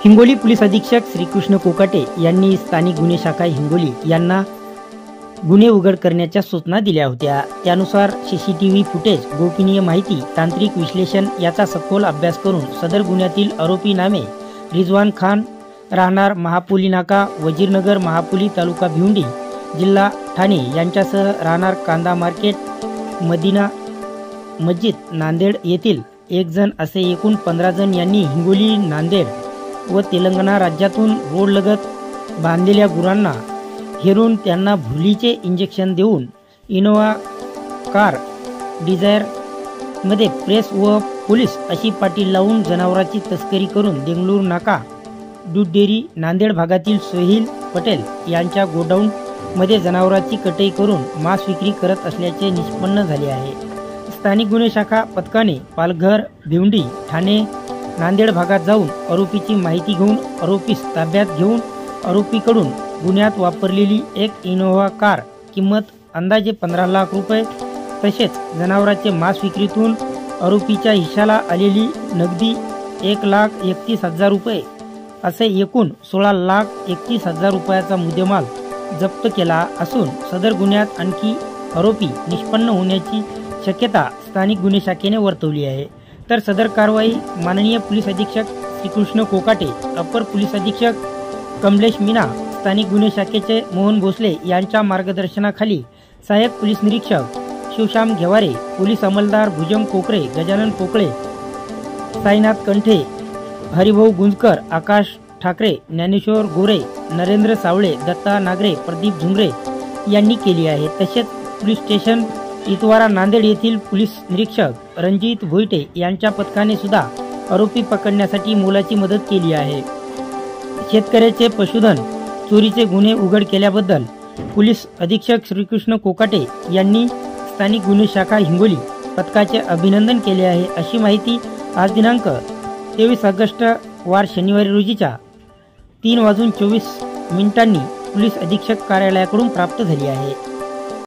Hingoli police अधीक्षक श्रीकृष्ण कोकाटे यांनी स्थानिक गुन्हे शाखा हिंगोली यांना गुन्हे उघड करण्याच्या सूचना दिल्या होत्या। त्यानुसार सीसीटीव्ही फुटेज, गोपनीय माहिती, तांत्रिक विश्लेषण याचा सखोल अभ्यास करून सदर गुन्ह्यातील आरोपी नामे रिजवान खान राहणार महापोली नाका, वजीरनगर, महापोली, तालुका भिवंडी, जिल्हा ठाणे यांच्यासह राहणार कांदा मार्केट, मदिना मस्जिद, नांदेड येथील 1 जण असे एकूण 15 जण यांनी हिंगोली, नांदेड व तेलंगणा राज्यातून रोडलगत बांधलेल्या गुरांना हेरून त्यांना भुलीचे इंजेक्शन देऊन इनोवा कार डिझायर मध्ये प्रेस व पोलीस अशी पाटी लावून जनावरांची तस्करी करून देंगलूर नाका, दूध डेअरी, नांदेड भागातील सोहेल पटेल यांच्या गोडाऊन मध्ये जनावरांची कटई करून मांस विक्री करत असल्याचे निष्पन्न झाले आहे। स्थानिक गुन्हे शाखा पथकाने पालघर, भिवंडी, ठाणे, नांदेड भागात जाऊन आरोपीची माहिती घेऊन आरोपीस ताब्यात घेऊन आरोपीकडून गुन्ह्यात वापरलेली एक इनोव्हा कार किंमत अंदाजे 15 लाख रुपये तसेच जनावरांचे मांस विक्रीतून आरोपीच्या हिश्श्याला आलेली नगदी 1,31,000 रुपये असे एकूण 16,31,000 रुपयाचा मुद्देमाल जप्त केला असून सदर गुन्ह्यात आणखी आरोपी निष्पन्न होण्याची शक्यता स्थानिक गुन्हे शाखेने वर्तवली आहे। तर सदर कारवाई माननीय पोलीस अधीक्षक श्रीकृष्ण कोकाटे, अपर पोलीस अधीक्षक कमलेश मीना, स्थानिक गुन्हे शाखेचे मोहन भोसले यांच्या मार्गदर्शनाखाली सहाय्यक पोलीस निरीक्षक शिवश्याम घेवारे, पोलीस अंमलदार भुजंग कोकरे, गजानन पोकळे, साईनाथ कंठे, हरिभाऊ गुंजकर, आकाश ठाकरे, ज्ञानेश्वर गोरे, नरेंद्र सावळे, दत्ता नागरे, प्रदीप झुमरे यांनी केली आहे। तसेच पोलीस स्टेशन इतवारा नांदेड येथील पोलीस निरीक्षक रणजित भोईटे यांच्या पथकाने सुद्धा आरोपी पकडण्यासाठी मोलाची मदत केली आहे। शेतकऱ्याचे पशुधन चोरीचे गुन्हे उघड केल्याबद्दल पोलीस अधीक्षक श्रीकृष्ण कोकाटे यांनी स्थानिक गुन्हे शाखा हिंगोली पथकाचे अभिनंदन केले आहे, अशी माहिती आज दिनांक 23 ऑगस्ट वार शनिवारी रोजीच्या 3:24 पोलीस अधीक्षक कार्यालयाकडून प्राप्त झाली आहे।